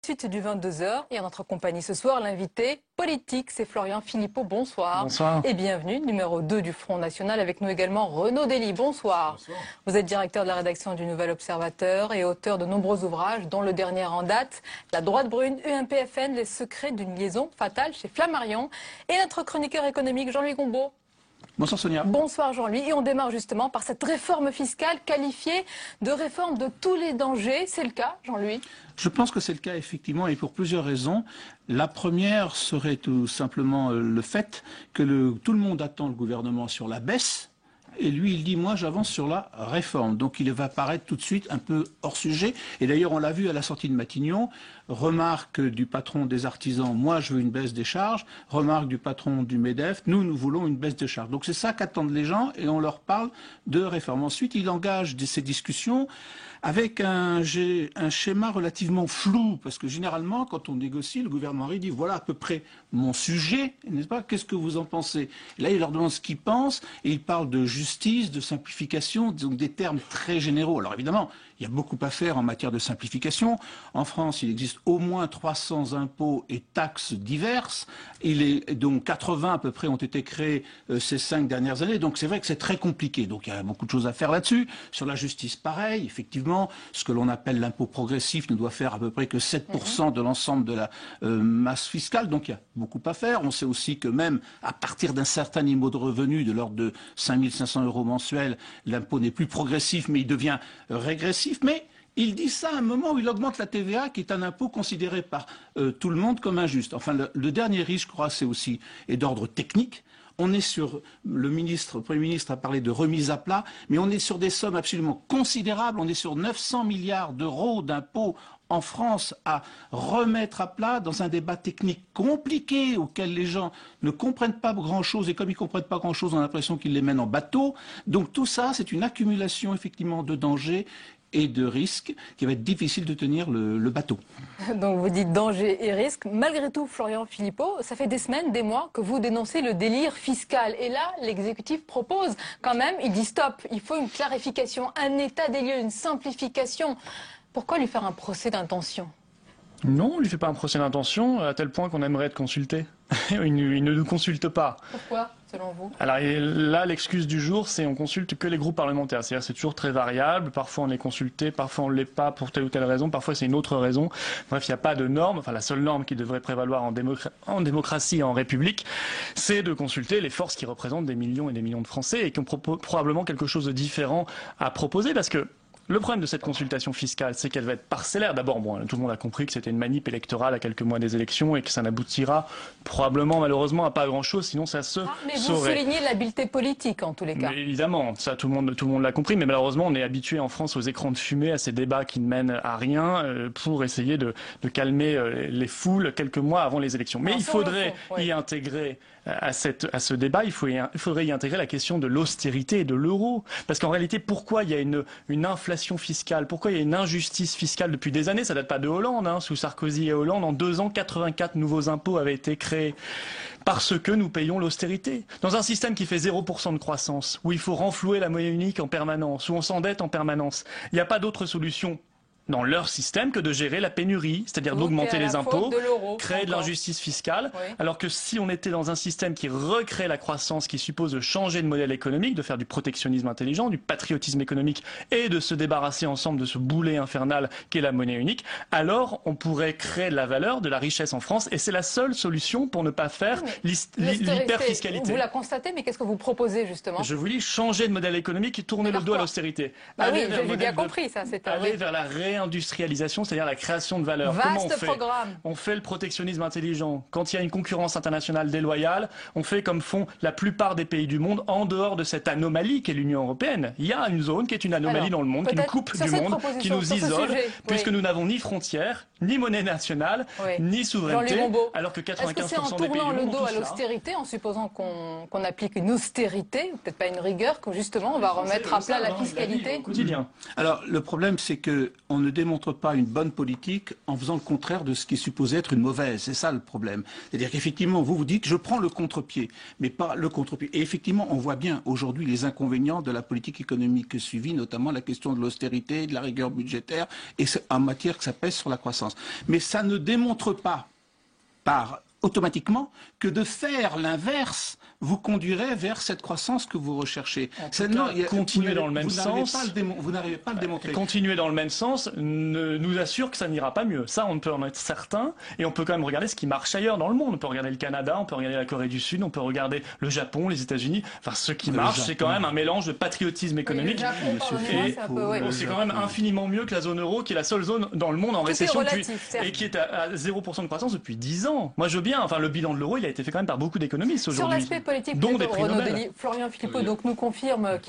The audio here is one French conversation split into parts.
Suite du 22h et à notre compagnie ce soir, l'invité politique, c'est Florian Philippot. Bonsoir. Bonsoir. Et bienvenue, numéro 2 du Front National, avec nous également Renaud Dely. Bonsoir. Bonsoir. Vous êtes directeur de la rédaction du Nouvel Observateur et auteur de nombreux ouvrages, dont le dernier en date, La droite brune, UMP-FN, les secrets d'une liaison fatale chez Flammarion. Et notre chroniqueur économique, Jean-Louis Gombault. Bonsoir Sonia. Bonsoir Jean-Louis. Et on démarre justement par cette réforme fiscale qualifiée de réforme de tous les dangers. C'est le cas, Jean-Louis? Je pense que c'est le cas effectivement et pour plusieurs raisons. La première serait tout simplement le fait que tout le monde attend le gouvernement sur la baisse. Et lui, il dit, moi, j'avance sur la réforme. Donc, il va paraître tout de suite un peu hors sujet. Et d'ailleurs, on l'a vu à la sortie de Matignon. Remarque du patron des artisans, moi, je veux une baisse des charges. Remarque du patron du MEDEF, nous voulons une baisse de charges. Donc, c'est ça qu'attendent les gens et on leur parle de réforme. Ensuite, il engage ces discussions avec un schéma relativement flou. Parce que généralement, quand on négocie, le gouvernement dit, voilà à peu près mon sujet, n'est-ce pas? Qu'est-ce que vous en pensez? Et là, il leur demande ce qu'ils pensent et il parle de justice, de simplification, donc des termes très généraux. Alors évidemment, il y a beaucoup à faire en matière de simplification. En France, il existe au moins 300 impôts et taxes diverses. Donc 80 à peu près ont été créés ces 5 dernières années. Donc c'est vrai que c'est très compliqué. Donc il y a beaucoup de choses à faire là-dessus. Sur la justice, pareil. Effectivement, ce que l'on appelle l'impôt progressif ne doit faire à peu près que 7% de l'ensemble de la masse fiscale. Donc il y a beaucoup à faire. On sait aussi que même à partir d'un certain niveau de revenus, de l'ordre de 5 500 € mensuels, l'impôt n'est plus progressif, mais il devient régressif. Mais il dit ça à un moment où il augmente la TVA, qui est un impôt considéré par tout le monde comme injuste. Enfin, le dernier risque, je crois, c'est aussi d'ordre technique. On est sur, le Premier ministre a parlé de remise à plat, mais on est sur des sommes absolument considérables. On est sur 900 milliards d'euros d'impôts en France à remettre à plat dans un débat technique compliqué auquel les gens ne comprennent pas grand-chose. Et comme ils ne comprennent pas grand-chose, on a l'impression qu'ils les mènent en bateau. Donc tout ça, c'est une accumulation effectivement de dangers et de risques qui va être difficile de tenir le bateau. Donc vous dites danger et risque. Malgré tout, Florian Philippot, ça fait des semaines, des mois que vous dénoncez le délire fiscal. Et là, l'exécutif propose quand même, il dit stop, il faut une clarification, un état des lieux, une simplification. Pourquoi lui faire un procès d'intention? Non, on ne lui fait pas un procès d'intention, à tel point qu'on aimerait être consulté. Il ne nous consulte pas. Pourquoi, selon vous? Alors là, l'excuse du jour, c'est on consulte que les groupes parlementaires. C'est-à-dire c'est toujours très variable. Parfois on est consulté, parfois on ne l'est pas pour telle ou telle raison, parfois c'est une autre raison. Bref, il n'y a pas de norme. Enfin, la seule norme qui devrait prévaloir en démocratie et en République, c'est de consulter les forces qui représentent des millions et des millions de Français et qui ont probablement quelque chose de différent à proposer, parce que le problème de cette consultation fiscale, c'est qu'elle va être parcellaire. D'abord, bon, tout le monde a compris que c'était une manip électorale à quelques mois des élections et que ça n'aboutira probablement, malheureusement, à pas grand-chose, sinon ça se mais saurait. vous soulignez l'habileté politique, en tous les cas. Mais évidemment, ça tout le monde l'a compris, mais malheureusement, on est habitué en France aux écrans de fumée, à ces débats qui ne mènent à rien, pour essayer de calmer les foules quelques mois avant les élections. Mais il faudrait y intégrer à ce débat, il faudrait y intégrer la question de l'austérité et de l'euro. Parce qu'en réalité, pourquoi il y a une inflation fiscale? Pourquoi il y a une injustice fiscale depuis des années? Ça date pas de Hollande, hein. Sous Sarkozy et Hollande, en 2 ans, 84 nouveaux impôts avaient été créés. Parce que nous payons l'austérité. Dans un système qui fait 0% de croissance, où il faut renflouer la monnaie unique en permanence, où on s'endette en permanence, il n'y a pas d'autre solution dans leur système que de gérer la pénurie, c'est-à-dire d'augmenter les impôts, créer de l'injustice fiscale, alors que si on était dans un système qui recrée la croissance, qui suppose de changer de modèle économique, de faire du protectionnisme intelligent, du patriotisme économique et de se débarrasser ensemble de ce boulet infernal qu'est la monnaie unique, alors on pourrait créer de la valeur, de la richesse en France, et c'est la seule solution pour ne pas faire l'hyperfiscalité. Vous la constatez, mais qu'est-ce que vous proposez justement? Je vous dis, changer de modèle économique et tourner le dos à l'austérité. Bah oui, j'ai bien compris ça. Aller vers la réindustrialisation, c'est-à-dire la création de valeur. Vaste programme. On fait le protectionnisme intelligent. Quand il y a une concurrence internationale déloyale, on fait comme font la plupart des pays du monde en dehors de cette anomalie qu'est l'Union européenne. Il y a une zone qui est une anomalie dans le monde, qui nous coupe du monde, qui nous isole, puisque nous n'avons ni frontières, ni monnaie nationale, ni souveraineté, alors que 95% des pays du monde ont tout cela. Est-ce que c'est en tournant le dos à l'austérité, en supposant qu'on applique une austérité, peut-être pas une rigueur, que justement on va remettre à plat la fiscalité? Au quotidien. Alors le problème, c'est que on ne démontre pas une bonne politique en faisant le contraire de ce qui est supposé être une mauvaise. C'est ça le problème. C'est-à-dire qu'effectivement, vous dites, je prends le contre-pied, mais pas le contre-pied. Et effectivement, on voit bien aujourd'hui les inconvénients de la politique économique suivie, notamment la question de l'austérité, de la rigueur budgétaire, et en matière que ça pèse sur la croissance. Mais ça ne démontre pas, automatiquement, que de faire l'inverse vous conduirait vers cette croissance que vous recherchez. Continuer dans le même sens. Vous n'arrivez pas à le démontrer. Continuer dans le même sens nous assure que ça n'ira pas mieux. Ça, on peut en être certain. Et on peut quand même regarder ce qui marche ailleurs dans le monde. On peut regarder le Canada, on peut regarder la Corée du Sud, on peut regarder le Japon, les États-Unis. Enfin, ce qui marche, c'est quand même un mélange de patriotisme économique. C'est quand même infiniment mieux que la zone euro, qui est la seule zone dans le monde en récession et qui est à 0% de croissance depuis 10 ans. Moi, je veux bien. Enfin, le bilan de l'euro, il a été fait quand même par beaucoup d'économistes aujourd'hui. Sur l'aspect politique, dont des prix Nobel. Florian Philippot donc nous confirme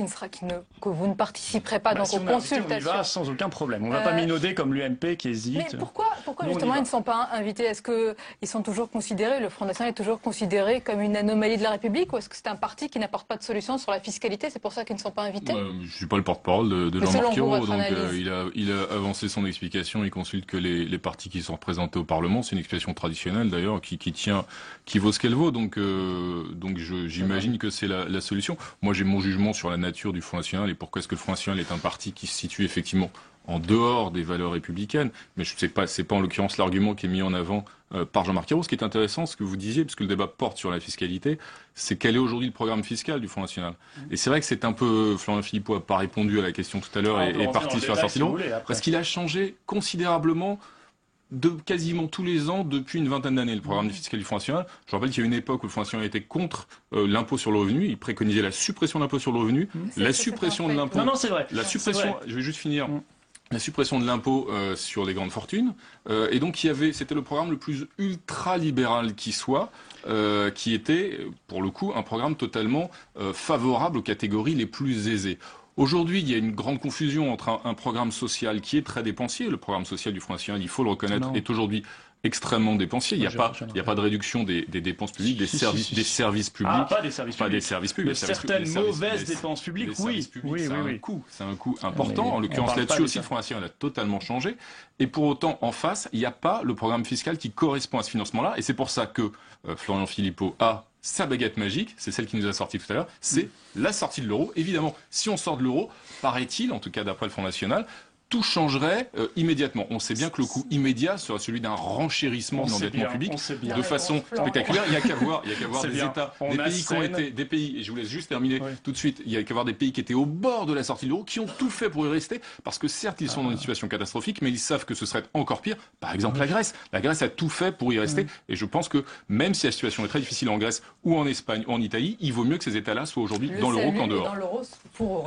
que vous ne participerez pas dans vos consultations. On y va sans aucun problème. On ne va pas minauder comme l'UMP qui hésite. Mais pourquoi justement ils ne sont pas invités? Est-ce qu'ils sont toujours considérés, le Front National est toujours considéré comme une anomalie de la République, ou est-ce que c'est un parti qui n'apporte pas de solution sur la fiscalité? C'est pour ça qu'ils ne sont pas invités? Je ne suis pas le porte-parole de Jean-Marc Ayrault, donc il a avancé son explication. Il consulte que les partis qui sont représentés au Parlement. C'est une explication traditionnelle d'ailleurs qui vaut ce qu'elle vaut. Donc j'imagine que c'est la solution. Moi, j'ai mon jugement sur la nature du Front National et pourquoi est-ce que le Front National est un parti qui se situe effectivement en dehors des valeurs républicaines. Mais c'est pas en l'occurrence l'argument qui est mis en avant par Jean-Marc Ayrault. Ce qui est intéressant, ce que vous disiez, puisque le débat porte sur la fiscalité, c'est quel est aujourd'hui le programme fiscal du Front National. Et c'est vrai que c'est un peu, Florian Philippot n'a pas répondu à la question tout à l'heure et est parti sur la sortie de l'euro, parce qu'il a changé considérablement de quasiment tous les ans depuis une vingtaine d'années, le programme fiscal du Front National. Je rappelle qu'il y a une époque où le Front National était contre l'impôt sur le revenu. Il préconisait la suppression de l'impôt sur le revenu, la suppression de l'impôt. Non, c'est vrai. La suppression, je vais juste finir. La suppression de l'impôt sur les grandes fortunes. Et donc, c'était le programme le plus ultra-libéral qui soit, qui était, pour le coup, un programme totalement favorable aux catégories les plus aisées. Aujourd'hui, il y a une grande confusion entre un programme social qui est très dépensier. Le programme social du Front National, il faut le reconnaître, est aujourd'hui extrêmement dépensier. Il n'y a pas de réduction des dépenses publiques, des services publics. Ah, pas des services publics. Pas des services publics. De certaines mauvaises dépenses publiques, oui. C'est un coût important. En l'occurrence, là-dessus aussi, le Front National a totalement changé. Et pour autant, en face, il n'y a pas le programme fiscal qui correspond à ce financement-là. Et c'est pour ça que Florian Philippot a sa baguette magique, c'est celle qui nous a sorti tout à l'heure, c'est la sortie de l'euro. Évidemment, si on sort de l'euro, paraît-il, en tout cas d'après le Front National, tout changerait immédiatement. On sait bien que le coût immédiat sera celui d'un renchérissement de l'endettement public de façon spectaculaire. Il n'y a qu'à voir des États, des pays qui ont été, des pays, et je vous laisse juste terminer tout de suite, il n'y a qu'à voir des pays qui étaient au bord de la sortie de l'euro, qui ont tout fait pour y rester, parce que certes, ils sont dans une situation catastrophique, mais ils savent que ce serait encore pire. Par exemple, la Grèce. La Grèce a tout fait pour y rester, et je pense que même si la situation est très difficile en Grèce, ou en Espagne, ou en Italie, il vaut mieux que ces États-là soient aujourd'hui dans l'euro qu'en dehors.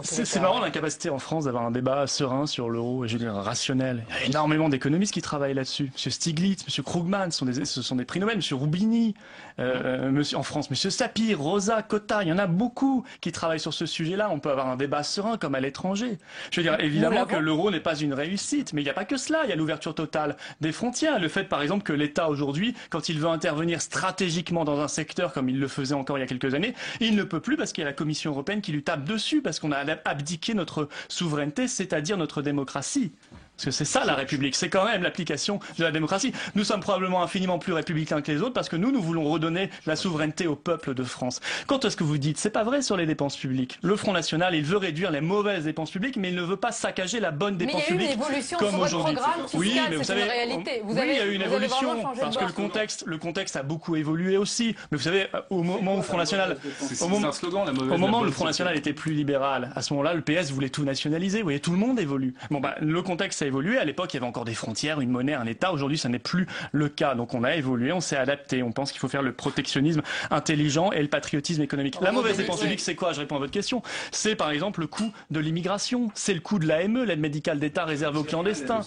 C'est marrant l'incapacité en France d'avoir un débat serein sur l'euro. Je veux dire, rationnel. Il y a énormément d'économistes qui travaillent là-dessus. Monsieur Stiglitz, Monsieur Krugman, ce sont des prix Nobel. Monsieur Roubini, en France, Monsieur Sapir, Rosa, Cotta, il y en a beaucoup qui travaillent sur ce sujet-là. On peut avoir un débat serein comme à l'étranger. Je veux dire, évidemment que l'euro n'est pas une réussite, mais il n'y a pas que cela. Il y a l'ouverture totale des frontières. Le fait, par exemple, que l'État aujourd'hui, quand il veut intervenir stratégiquement dans un secteur comme il le faisait encore il y a quelques années, il ne peut plus parce qu'il y a la Commission européenne qui lui tape dessus, parce qu'on a abdiqué notre souveraineté, c'est-à-dire notre démocratie. Parce que c'est ça la République, c'est quand même l'application de la démocratie. Nous sommes probablement infiniment plus républicains que les autres parce que nous voulons redonner la souveraineté au peuple de France. Quant à ce que vous dites, c'est pas vrai sur les dépenses publiques. Le Front National, il veut réduire les mauvaises dépenses publiques, mais il ne veut pas saccager la bonne dépense publique. Mais il y a eu une évolution comme sur votre programme fiscal, mais vous savez, une réalité. Il y a eu une évolution parce que le contexte a beaucoup évolué aussi. Mais vous savez, au moment où le Front National, au moment où le Front National était plus libéral, à ce moment-là, le PS voulait tout nationaliser. Vous voyez, tout le monde évolue. Bon, le contexte a évolué. À l'époque, il y avait encore des frontières, une monnaie, un État. Aujourd'hui, ça n'est plus le cas. Donc, on a évolué, on s'est adapté. On pense qu'il faut faire le protectionnisme intelligent et le patriotisme économique. La mauvaise dépense publique, c'est quoi? Je réponds à votre question. C'est, par exemple, le coût de l'immigration. C'est le coût de l'AME, l'aide médicale d'État réservée aux clandestins.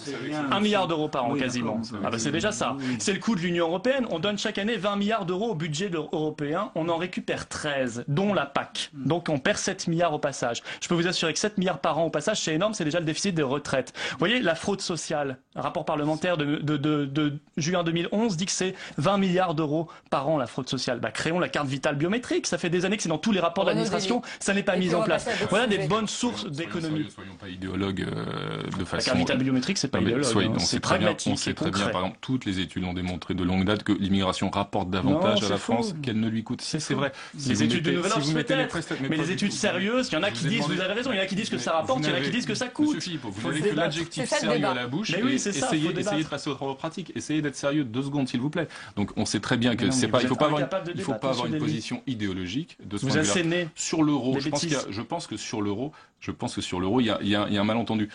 1 milliard d'euros par an, quasiment. C'est déjà ça. C'est le coût de l'Union européenne. On donne chaque année 20 milliards d'euros au budget européen. On en récupère 13, dont la PAC. Donc, on perd 7 milliards au passage. Je peux vous assurer que 7 milliards par an au passage, c'est énorme. C'est déjà le déficit des retraites. Vous voyez, la fraude sociale. Un rapport parlementaire de juin 2011 dit que c'est 20 milliards d'euros par an la fraude sociale. Créons la carte vitale biométrique. Ça fait des années que c'est dans tous les rapports d'administration. Ça n'est pas mis en place. Voilà des bonnes sources d'économie. Soyons pas idéologues de façon. La carte vitale biométrique, c'est pas idéologue. C'est pragmatique. On sait très bien, par exemple, toutes les études ont démontré de longue date que l'immigration rapporte davantage à la France qu'elle ne lui coûte. C'est vrai. Les études de Nouvelle Ordre peut-être, mais les études sérieuses, il y en a qui disent, vous avez raison, il y en a qui disent que ça rapporte, il y en a qui disent que ça coûte. Monsieur Philippot, vous n'avez que l'adjectif sérieux à la bouche. Essayez de passer aux travaux pratiques. Essayez d'être sérieux 2 secondes, s'il vous plaît. Donc, on sait très bien que c'est pas, il faut pas avoir une position idéologique de ce point de vue-là. Sur l'euro, je pense que sur l'euro, il y a un malentendu.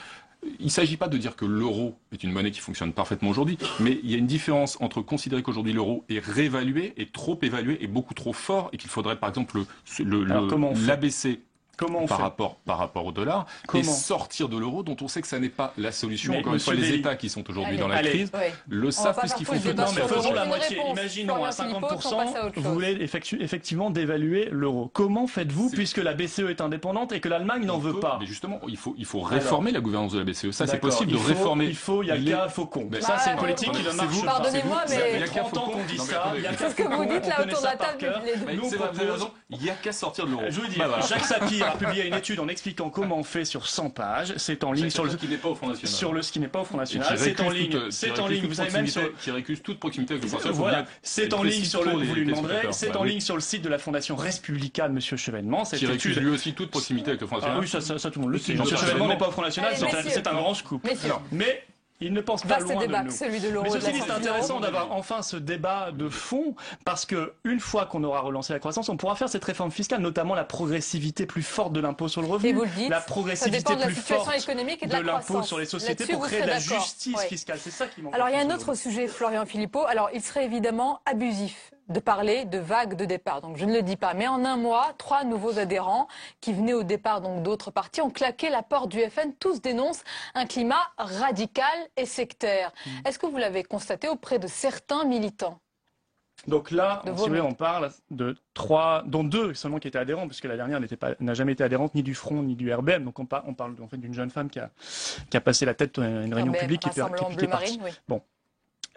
Il ne s'agit pas de dire que l'euro est une monnaie qui fonctionne parfaitement aujourd'hui, mais il y a une différence entre considérer qu'aujourd'hui l'euro est réévalué, est trop évalué, est beaucoup trop fort, et qu'il faudrait par exemple l'abaisser par rapport au dollar, et sortir de l'euro, dont on sait que ça n'est pas la solution. Encore une fois, les États qui sont aujourd'hui dans la crise le savent puisqu'ils font tout. Non, mais faisons la moitié. Imaginons à 50%, vous voulez effectivement dévaluer l'euro. Comment faites-vous, puisque la BCE est indépendante et que l'Allemagne n'en veut pas? Mais justement, il faut réformer la gouvernance de la BCE. Ça, c'est possible de réformer. Il faut Yaka Faucon. Ça, c'est une politique qui ne marche pas. Pardonnez-moi, mais il y a 30 ans qu'on dit ça. C'est ce que vous dites là autour de la table. Vous avez raison. Il n'y a qu'à sortir de l'euro. Je vous dis, Jacques Sapir a publié une étude en expliquant comment on fait sur 100 pages. C'est en ligne sur le qui n'est pas au Front National. Sur le ce qui n'est pas au Front National. C'est en ligne. C'est en ligne. Vous avez même qui récuse toute proximité avec le Front National. Voilà. C'est en ligne sur le. Vous lui demanderez. C'est en ligne sur le site de la Fondation Respublica de Monsieur Chevènement. Qui récuse lui aussi toute proximité avec le Front National. Oui, ça tout le monde le sait. Monsieur Chevènement n'est pas au Front National. C'est un grand scoop. Mais il ne pense pas loin de nous. Celui de l'euro. Mais ceci dit, c'est intéressant d'avoir enfin ce débat de fond, parce que une fois qu'on aura relancé la croissance, on pourra faire cette réforme fiscale, notamment la progressivité plus forte de l'impôt sur le revenu, la progressivité plus forte de l'impôt sur les sociétés pour créer de la justice fiscale. C'est ça qui manque. Alors il y a un autre sujet, Florian Philippot. Alors il serait évidemment abusif de parler de vagues de départ. Donc je ne le dis pas. Mais en un mois, 3 nouveaux adhérents qui venaient au départ donc d'autres partis ont claqué la porte du FN. Tous dénoncent un climat radical et sectaire. Est-ce que vous l'avez constaté auprès de certains militants? Donc là, si vous voulez, on parle de 3, dont 2 seulement qui étaient adhérents, puisque la dernière n'a jamais été adhérente ni du Front ni du RBM. Donc on parle en fait d'une jeune femme qui a passé la tête à une réunion publique qui est partie. Oui. Bon,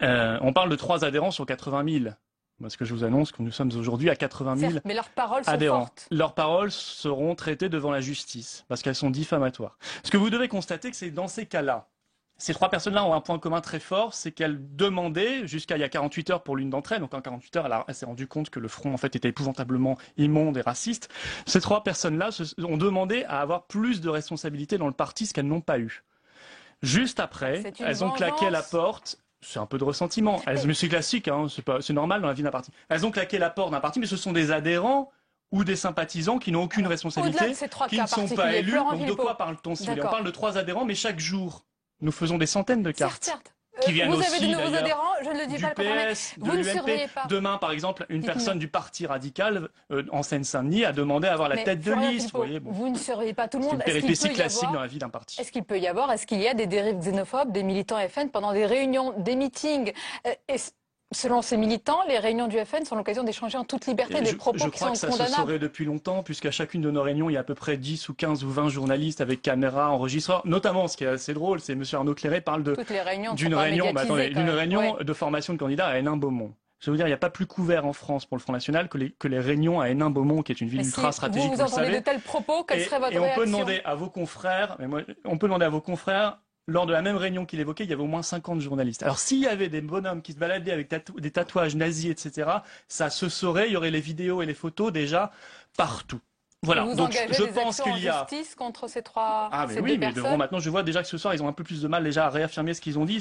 on parle de 3 adhérents sur 80 000. Parce que je vous annonce que nous sommes aujourd'hui à 80 000 mais leurs paroles sont adhérents. fortes. Leurs paroles seront traitées devant la justice, parce qu'elles sont diffamatoires. Ce que vous devez constater, c'est que dans ces cas-là, ces 3 personnes-là ont un point commun très fort, c'est qu'elles demandaient, jusqu'à il y a 48 heures pour l'une d'entre elles, donc en 48 heures, elle s'est rendue compte que le Front en fait était épouvantablement immonde et raciste. Ces 3 personnes-là ont demandé à avoir plus de responsabilités dans le parti, ce qu'elles n'ont pas eu. Juste après, elles ont claqué la porte. C'est un peu de ressentiment. Mais c'est classique, hein, c'est normal dans la vie d'un parti. Elles ont claqué la porte d'un parti, mais ce sont des adhérents ou des sympathisants qui n'ont aucune responsabilité, qui ne sont pas élus. Donc de quoi parle-t-on si on parle de 3 adhérents, mais chaque jour, nous faisons des centaines de cartes. Certes. Qui viennent vous aussi, avez de nouveaux adhérents, je ne le dis du pas, PS, vous ne surveillez pas. Demain, par exemple, une personne du Parti radical en Seine-Saint-Denis a demandé à avoir la tête de liste. Vous ne surveillez pas tout le monde. C'est une péripétie classique dans la vie d'un parti. Est-ce qu'il peut y avoir, est-ce qu'il y a des dérives xénophobes des militants FN pendant des réunions, des meetings? Selon ces militants, les réunions du FN sont l'occasion d'échanger en toute liberté des propos qui sont condamnables. Je crois que ça se saurait depuis longtemps, puisqu'à chacune de nos réunions, il y a à peu près 10 ou 15 ou 20 journalistes avec caméra, enregistreurs. Notamment, ce qui est assez drôle, c'est M. Arnaud Cléré parle d'une réunion de formation de candidats à Hénin-Beaumont. Je veux dire, il n'y a pas plus couvert en France pour le Front National que les réunions à Hénin-Beaumont, qui est une ville ultra stratégique. Vous entendez de tels propos, quelle serait votre réaction? Et on peut demander à vos confrères, lors de la même réunion qu'il évoquait, il y avait au moins 50 journalistes. Alors s'il y avait des bonhommes qui se baladaient avec des tatouages nazis, etc., ça se saurait, il y aurait les vidéos et les photos déjà partout. Voilà, vous donc je pense qu'il y a justice contre ces 3 mais devront maintenant, je vois déjà que ce soir ils ont un peu plus de mal déjà à réaffirmer ce qu'ils ont dit,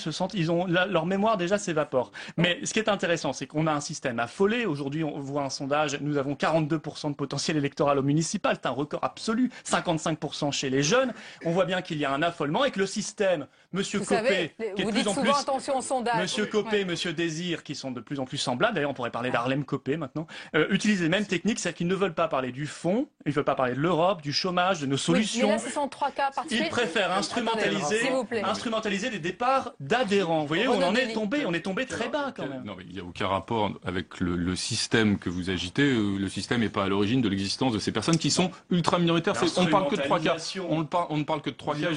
leur mémoire déjà s'évapore. Mais ce qui est intéressant, c'est qu'on a un système affolé. Aujourd'hui, on voit un sondage, nous avons 42% de potentiel électoral au municipal, c'est un record absolu, 55% chez les jeunes. On voit bien qu'il y a un affolement et que le système, Monsieur Copé, qui est de plus en plus, attention au sondage. Monsieur Copé, Monsieur Désir, qui sont de plus en plus semblables. D'ailleurs, on pourrait parler d'Harlem Copé maintenant. Utilisent les mêmes techniques, c'est-à-dire qu'ils ne veulent pas parler du fond. Ils ne veulent pas parler de l'Europe, du chômage, de nos solutions. Mais là, ce sont 3 cas particuliers. Ils préfèrent instrumentaliser les départs d'adhérents. Vous voyez, on est tombé très bas quand même. Non, mais il n'y a aucun rapport avec le système que vous agitez. Le système n'est pas à l'origine de l'existence de ces personnes qui sont ultra minoritaires. On ne parle que de 3 cas. On ne parle que de 3 cas.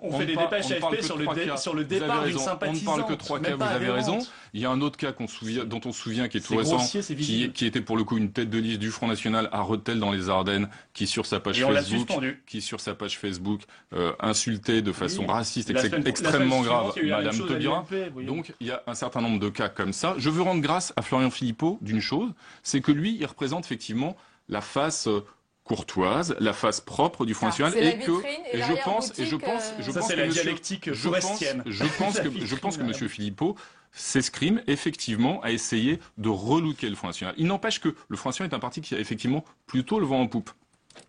On fait des dépêches AFP sur sur le départ d'une sympathisante. On ne parle que 3 cas, vous avez raison. Il y a un autre cas dont on se souvient, qui est tout récent, qui était pour le coup une tête de liste du Front National à Rethel dans les Ardennes, qui sur sa page Facebook, insultait de façon raciste, extrêmement grave, Madame Taubira. Donc il y a un certain nombre de cas comme ça. Je veux rendre grâce à Florian Philippot d'une chose, c'est que lui, il représente effectivement la face courtoise, la face propre du Front National, je pense que M. Philippot s'escrime effectivement à essayer de relooker le Front National. Il n'empêche que le Front National est un parti qui a effectivement plutôt le vent en poupe.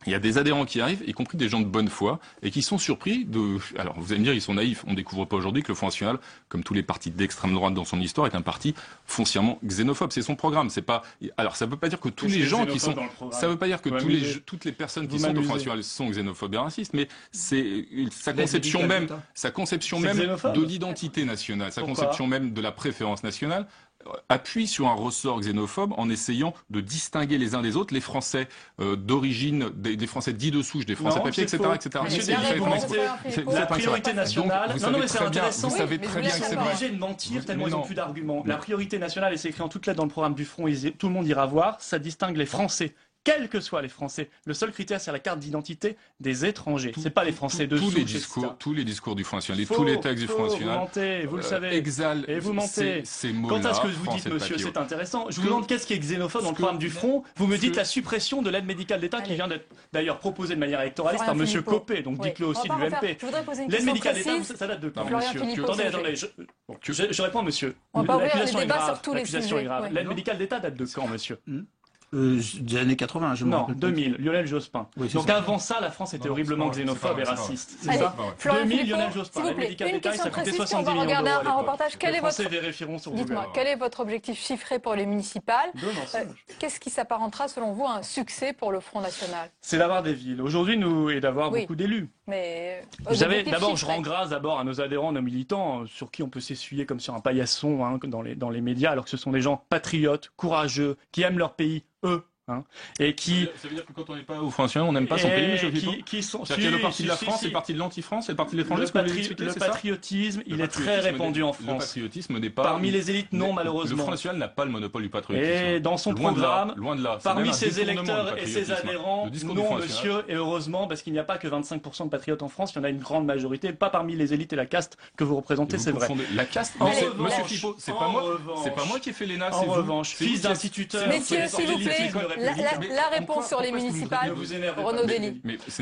Il y a des adhérents qui arrivent, y compris des gens de bonne foi, et qui sont surpris de... Alors, vous allez me dire, ils sont naïfs. On ne découvre pas aujourd'hui que le Front National, comme tous les partis d'extrême droite dans son histoire, est un parti foncièrement xénophobe. C'est son programme. C'est pas... Alors, ça ne veut pas dire que tous les gens qui sont... Ça ne veut pas dire que toutes les personnes qui sont au Front National sont xénophobes et racistes, mais c'est sa conception même de l'identité nationale, sa conception même de la préférence nationale, appuie sur un ressort xénophobe en essayant de distinguer les uns des autres les Français d'origine, des Français dits de souche, des Français papiers, etc. La priorité nationale... Non, mais c'est intéressant. Vous savez très bien que c'est vrai. Obligé de mentir tellement ils n'ont plus d'arguments. La priorité nationale, et c'est écrit en toutes lettres dans le programme du Front, tout le monde ira voir, ça distingue les Français. Quels que soient les Français, le seul critère, c'est la carte d'identité des étrangers. C'est pas les Français de souche, tous les discours du Front National, tous les textes du Front National. Vous mentez, vous le savez. Et vous mentez. Ces mots-là. Quant à ce que vous dites, monsieur, c'est intéressant. Je vous demande qu'est-ce qui est xénophobe dans le programme du Front. Vous me dites la suppression de l'aide médicale d'État qui vient d'être d'ailleurs proposée de manière électoraliste par monsieur Copé. Donc dites-le aussi de l'UMP. L'aide médicale d'État, ça date de quand, monsieur? Attendez. Je réponds, monsieur. L'accusation est grave. L'aide médicale d'État date de quand, monsieur? Des années 80, je me rappelle. Non, 2000, Lionel Jospin. Oui, donc avant ça, la France était horriblement xénophobe et raciste. C'est ça? 2000, Lionel Jospin. L'aide médicale d'État, ça coûtait 70 millions d'euros à l'époque. Les Français vérifieront sur Google. Dites-moi, quel est votre objectif chiffré pour les municipales? Qu'est-ce qui s'apparentera, selon vous, à un succès pour le Front National? C'est d'avoir des villes. Aujourd'hui, et d'avoir beaucoup d'élus. Mais vous savez, d'abord, je rends grâce à nos adhérents, nos militants, sur qui on peut s'essuyer comme sur un paillasson dans les médias, alors que ce sont des gens patriotes, courageux, qui aiment leur pays, eux. Et qui... Ça veut dire que quand on n'est pas au Front National, on n'aime pas son pays, monsieur Philippot? C'est-à-dire qu'il y a le parti de la France et le parti de l'anti-France et le parti de l'étranger. Le patriotisme, il est très répandu en France. Le patriotisme n'est pas... Parmi les élites, non, malheureusement. Le Front National n'a pas le monopole du patriotisme. Et dans son programme, loin de là. Parmi ses électeurs et ses adhérents, non, monsieur, et heureusement, parce qu'il n'y a pas que 25% de patriotes en France, il y en a une grande majorité, pas parmi les élites et la caste que vous représentez, c'est vrai. La caste, monsieur Philippot, c'est pas moi qui ai fait l'ENA, c'est vous. En revanche, fils d'instituteur, messieurs, s'il vous plaît, réponse sur les municipales, Renaud Dely.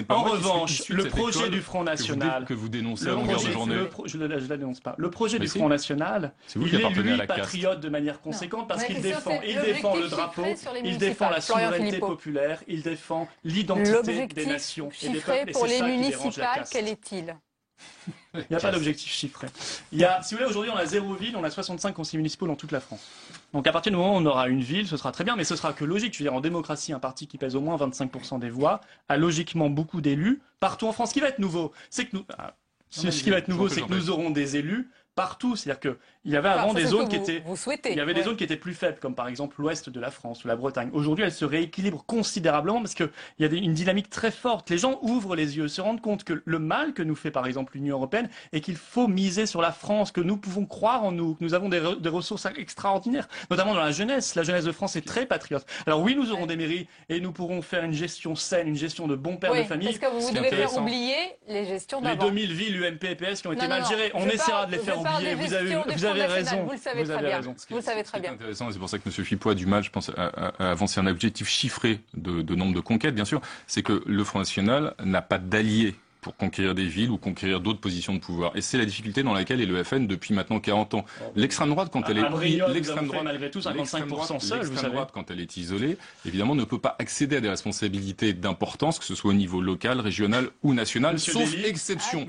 En revanche, le projet du Front National que vous dénoncez à longueur de journée, je ne la dénonce pas. Le projet du Front National, il est lui patriote de manière conséquente parce qu'il défend le drapeau, il défend la souveraineté populaire, il défend l'identité des nations et des peuples. Pour les municipales, quel est-il? Il n'y a pas d'objectif chiffré. Si vous voulez, aujourd'hui, on a 0 ville, on a 65 conseillers municipaux dans toute la France. Donc à partir du moment où on aura une ville, ce sera très bien, mais ce sera que logique. Je veux dire, en démocratie, un parti qui pèse au moins 25% des voix a logiquement beaucoup d'élus partout en France. Ce qui va être nouveau, c'est que nous aurons des élus partout. C'est-à-dire qu'il y avait avant des zones qui étaient plus faibles, comme par exemple l'ouest de la France ou la Bretagne. Aujourd'hui, elles se rééquilibrent considérablement parce qu'il y a une dynamique très forte. Les gens ouvrent les yeux, se rendent compte que le mal que nous fait par exemple l'Union européenne est qu'il faut miser sur la France, que nous pouvons croire en nous, que nous avons des ressources extraordinaires, notamment dans la jeunesse. La jeunesse de France est très patriote. Alors oui, nous aurons des mairies et nous pourrons faire une gestion saine, une gestion de bons pères de famille. Parce que vous devez faire oublier les gestions d'avant. Les 2000 villes UMP et PS qui ont été mal gérées. On essaiera de les faire oublier. Vous avez raison. Vous le savez très bien. Vous le savez très bien. C'est intéressant, et c'est pour ça que M. Philippot a du mal, je pense, à avancer un objectif chiffré de nombre de conquêtes, bien sûr. C'est que le Front National n'a pas d'alliés pour conquérir des villes ou conquérir d'autres positions de pouvoir. Et c'est la difficulté dans laquelle est le FN depuis maintenant 40 ans. L'extrême droite, quand elle est l'extrême droite, quand elle est isolée, évidemment, ne peut pas accéder à des responsabilités d'importance, que ce soit au niveau local, régional ou national, sauf exception.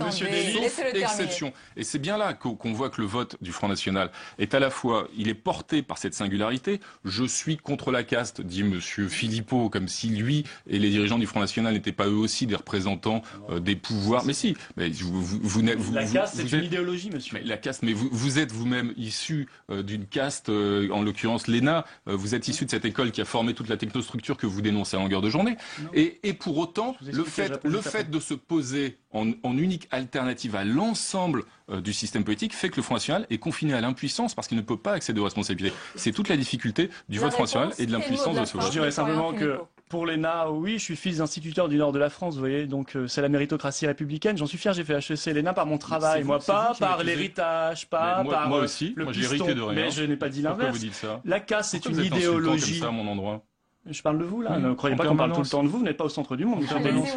Exception. Et c'est bien là qu'on voit que le vote du Front National est à la fois, il est porté par cette singularité. Je suis contre la caste, dit M. Philippot, comme si lui et les dirigeants du Front National n'étaient pas eux aussi des représentants des pouvoir. Mais si, mais la caste, c'est une idéologie, monsieur. Mais la caste, mais vous êtes vous-même issu d'une caste, en l'occurrence l'ENA. Vous êtes issu de cette école qui a formé toute la technostructure que vous dénoncez à longueur de journée. Et pour autant, le fait de se poser en unique alternative à l'ensemble du système politique fait que le Front National est confiné à l'impuissance parce qu'il ne peut pas accéder aux responsabilités. C'est toute la difficulté du vote Front National et de l'impuissance de ce vote. Je dirais simplement que pour l'ENA, oui, je suis fils d'instituteur du nord de la France, vous voyez, donc c'est la méritocratie républicaine. J'en suis fier, j'ai fait HEC l'ENA par mon travail, moi pas par l'héritage, pas par moi aussi, le moi j'ai piston, hérité de rien. Mais je n'ai pas dit l'inverse. Pourquoi vous dites ça? La caste, c'est une idéologie. idéologie. Comme ça à mon endroit. Je parle de vous là, ne croyez pas qu'on parle tout le temps de vous, vous n'êtes pas au centre du monde.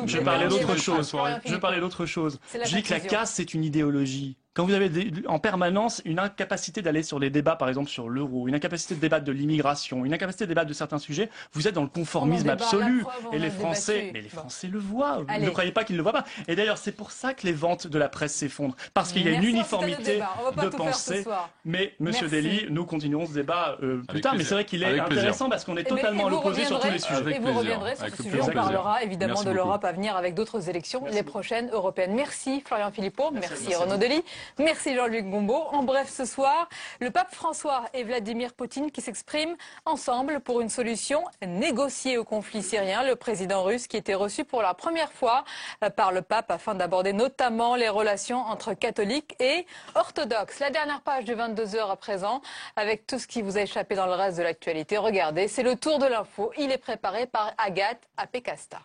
Je parlais d'autre chose. Je parlais d'autre chose. Je dis que la caste, c'est une idéologie. Quand vous avez en permanence une incapacité d'aller sur les débats, par exemple sur l'euro, une incapacité de débattre de l'immigration, une incapacité de débattre de certains sujets, vous êtes dans le conformisme absolu. Et les Français, mais les Français le voient. Ne croyez pas qu'ils ne le voient pas. Et d'ailleurs, c'est pour ça que les ventes de la presse s'effondrent. Parce qu'il y a une uniformité de pensée. Mais, Monsieur Dely, nous continuerons ce débat plus tard. Mais c'est vrai qu'il est intéressant parce qu'on est totalement à l'opposé sur tous les sujets. Et vous reviendrez sur ce sujet. On parlera évidemment de l'Europe à venir avec d'autres élections, les prochaines européennes. Merci Florian Philippot. Merci Renaud Dely. Merci Jean-Luc Gombault. En bref, ce soir, le pape François et Vladimir Poutine qui s'expriment ensemble pour une solution négociée au conflit syrien. Le président russe qui était reçu pour la première fois par le pape afin d'aborder notamment les relations entre catholiques et orthodoxes. La dernière page de 22h à présent, avec tout ce qui vous a échappé dans le reste de l'actualité. Regardez, c'est le tour de l'info. Il est préparé par Agathe Apekasta.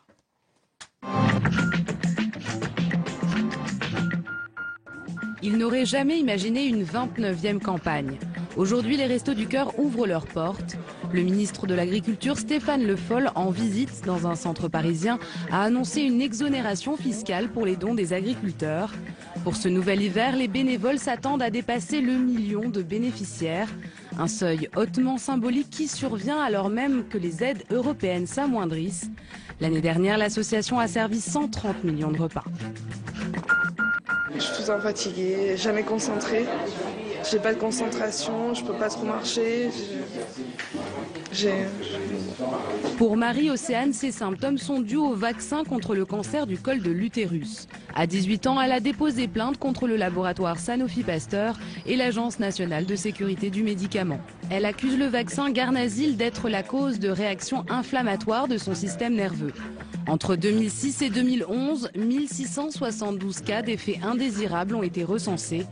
Ils n'auraient jamais imaginé une 29e campagne. Aujourd'hui, les Restos du Cœur ouvrent leurs portes. Le ministre de l'Agriculture, Stéphane Le Foll, en visite dans un centre parisien, a annoncé une exonération fiscale pour les dons des agriculteurs. Pour ce nouvel hiver, les bénévoles s'attendent à dépasser le million de bénéficiaires. Un seuil hautement symbolique qui survient alors même que les aides européennes s'amoindrissent. L'année dernière, l'association a servi 130 millions de repas. Je suis tout le temps fatiguée, jamais concentrée. J'ai pas de concentration, je peux pas trop marcher. Pour Marie-Océane, ces symptômes sont dus au vaccin contre le cancer du col de l'utérus. À 18 ans, elle a déposé plainte contre le laboratoire Sanofi Pasteur et l'Agence nationale de sécurité du médicament. Elle accuse le vaccin Gardasil d'être la cause de réactions inflammatoires de son système nerveux. Entre 2006 et 2011, 1672 cas d'effets indésirables ont été recensés.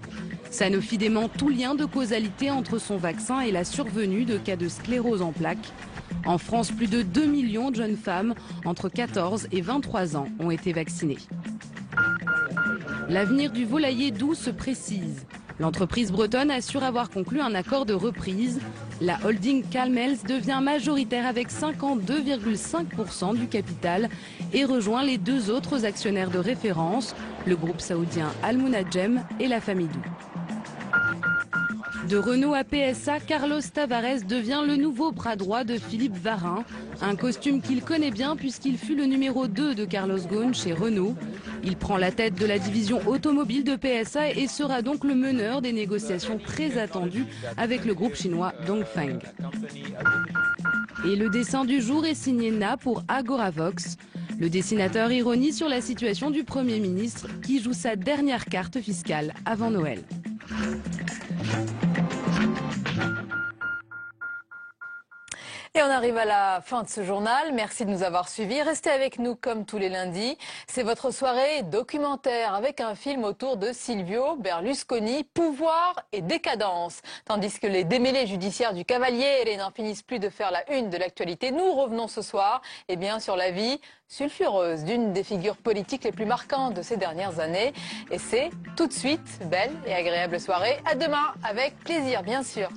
Sanofi dément tout lien de causalité entre son vaccin et la survenue de cas de sclérose en plaques. En France, plus de 2 millions de jeunes femmes entre 14 et 23 ans ont été vaccinées. L'avenir du volailler doux se précise. L'entreprise bretonne assure avoir conclu un accord de reprise. La holding Calmels devient majoritaire avec 52,5% du capital et rejoint les deux autres actionnaires de référence, le groupe saoudien Al Munajjem et la famille Doux. De Renault à PSA, Carlos Tavares devient le nouveau bras droit de Philippe Varin. Un costume qu'il connaît bien puisqu'il fut le numéro 2 de Carlos Ghosn chez Renault. Il prend la tête de la division automobile de PSA et sera donc le meneur des négociations très attendues avec le groupe chinois Dongfeng. Et le dessin du jour est signé Na pour Agoravox. Le dessinateur ironie sur la situation du Premier ministre qui joue sa dernière carte fiscale avant Noël. Et on arrive à la fin de ce journal. Merci de nous avoir suivis. Restez avec nous comme tous les lundis. C'est votre soirée documentaire avec un film autour de Silvio Berlusconi, pouvoir et décadence. Tandis que les démêlés judiciaires du Cavaliere n'en finissent plus de faire la une de l'actualité, nous revenons ce soir sur la vie sulfureuse d'une des figures politiques les plus marquantes de ces dernières années. Et c'est tout de suite. Belle et agréable soirée. À demain avec plaisir, bien sûr.